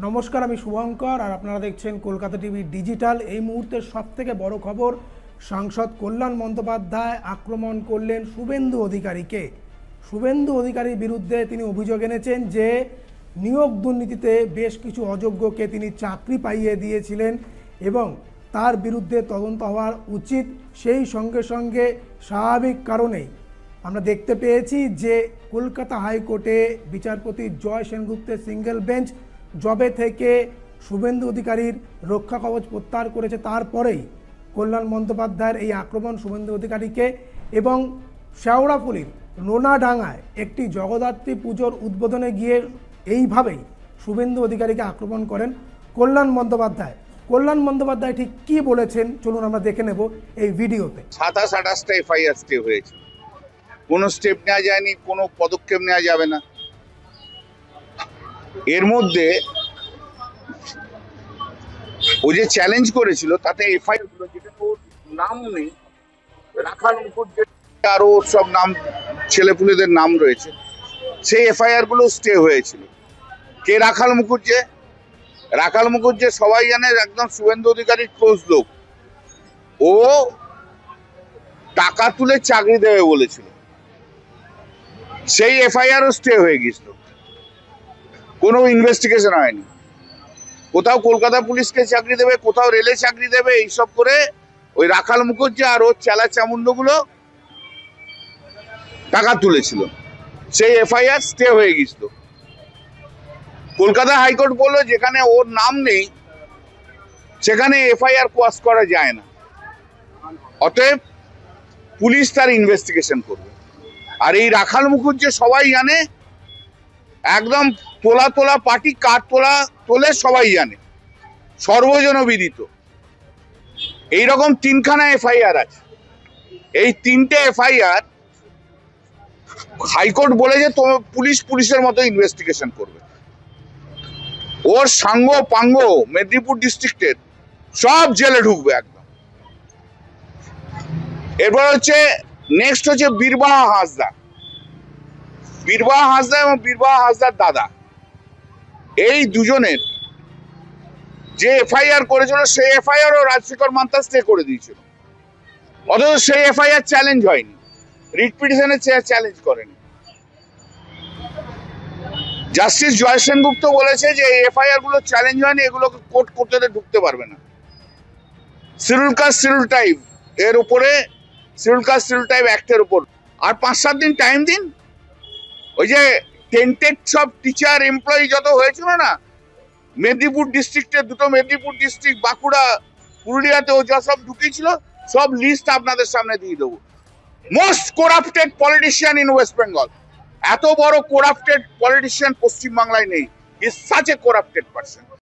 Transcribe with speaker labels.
Speaker 1: নমস্কার, আমি শুভঙ্কর আর আপনারা দেখছেন কলকাতা টিভি ডিজিটাল। এই মুহূর্তের সবথেকে বড় খবর, সাংসদ কল্যাণ বন্দ্যোপাধ্যায় আক্রমণ করলেন শুভেন্দু অধিকারীকে। শুভেন্দু অধিকারীর বিরুদ্ধে তিনি অভিযোগ এনেছেন যে নিয়োগ দুর্নীতিতে বেশ কিছু অযোগ্যকে তিনি চাকরি পাইয়ে দিয়েছিলেন এবং তার বিরুদ্ধে তদন্ত হওয়া উচিত। সেই সঙ্গে সঙ্গে স্বাভাবিক কারণেই আমরা দেখতে পেয়েছি যে কলকাতা হাইকোর্টে বিচারপতি জয় সেনগুপ্তের সিঙ্গেল বেঞ্চ জবে থেকে শুভেন্দু অধিকারীর রক্ষা কবচ প্রত্যাহার করেছে, তারপরেই কল্যাণ বন্দ্যোপাধ্যায়ের এই আক্রমণ শুভেন্দু অধিকারীকে। এবং শেওড়াফুলির নোনাডাঙ্গায় একটি জগদ্ধাত্রী পুজোর উদ্বোধনে গিয়ে এইভাবেই শুভেন্দু অধিকারীকে আক্রমণ করেন কল্যাণ বন্দ্যোপাধ্যায়। কল্যাণ বন্দ্যোপাধ্যায় ঠিক কি বলেছেন চলুন আমরা দেখে নেব এই ভিডিওতে।
Speaker 2: 27-28টা এফআইআর স্টে হয়েছে, কোনো স্টেপ নেওয়া যায়নি, কোনো পদক্ষেপ নেওয়া যাবে না। এর মধ্যে ও যে চ্যালেঞ্জ করেছিল তাতে এফআইআর গুলো, যেটা ওর নাম নেই, রাখাল মুখুজ্জে আরো সব নাম, ছেলেপুলেদের নাম রয়েছে, সেই এফআইআর গুলো স্টে হয়েছিল। কে রাখাল মুখুজ্জে? রাখাল মুখুজ্জে সবাই জানে, একদম শুভেন্দু অধিকারীর ক্লোজ লোক। ও টাকা তুলে চাকরি দেবে বলেছিল, সেই এফআইআরও স্টে হয়ে গেছিল, কোনো ইনভেস্টিগেশন হয়নি। কোথাও কলকাতা পুলিশকে চাকরি দেবে, কোথাও রেলে চাকরি দেবে, এইসব করে ওই রাখাল মুখুজ্জে আর ওর চেলা চামুন্ডগুলো টাকা তুলেছিল, সেই এফআইআর স্টে হয়ে গেছিল। কলকাতা হাইকোর্ট বললো যেখানে ওর নাম নেই সেখানে এফআইআর কোয়াশ করা যায় না, অতএব পুলিশ তার ইনভেস্টিগেশন করবে। আর এই রাখাল মুখুজ্জে সবাই জানে, একদম তোলা তোলা পার্টি, কাঠ তোলে সবাই জানে, সর্বজনবিদিত। এইরকম 3খানা এফআইআর আছে। এই 3টে এফআইআর হাইকোর্ট বলেছে তো পুলিশের মতো ইনভেস্টিগেশন করবে। ওর সাঙ্গ পাঙ্গ মেদিনীপুর ডিস্ট্রিক্টের সব জেলে ঢুকবে একদম। এরপর হচ্ছে নেক্সট হচ্ছে বীরবাহা হাঁসদা। বীরবাহা হাঁসদা এবং বীরবাহা হাঁসদার দাদা, এই দুজনের যে এফআইআর করেছিল সেই এফআইআর ও রাজশেখর মান্তা স্টে করে দিয়েছিল, অথচ সেই এফআইআর চ্যালেঞ্জ হয়নি, রিট পিটিশনে চ্যালেঞ্জ করেনি। জাস্টিস জয় সেনগুপ্ত বলেছে যে এই এফআইআর গুলো চ্যালেঞ্জ হয়নি, এগুলোকে কোর্ট করতে ঢুকতে পারবে না। শিডিউল কাস্ট শিডিউল ট্রাইব এর উপরে, শিডিউল কাস্ট শিডিউল ট্রাইব অ্যাক্টের উপর আর 5-7 দিন টাইম দিন। ওই যে টেন্টেড সব টিচার এমপ্লয়ি যত হয়েছিল না মেদিনীপুর ডিস্ট্রিক্টে, 2টো মেদিনীপুর ডিস্ট্রিক্ট, বাঁকুড়া, পুরুলিয়াতে, ও যা সব ঢুকিয়েছিল সব লিস্ট আপনাদের সামনে দিয়ে দেবো। Most corrupted politician in West Bengal. এত বড় করাপ্টেড পলিটিশিয়ান পশ্চিমবাংলায় নেই। Is such a corrupted person.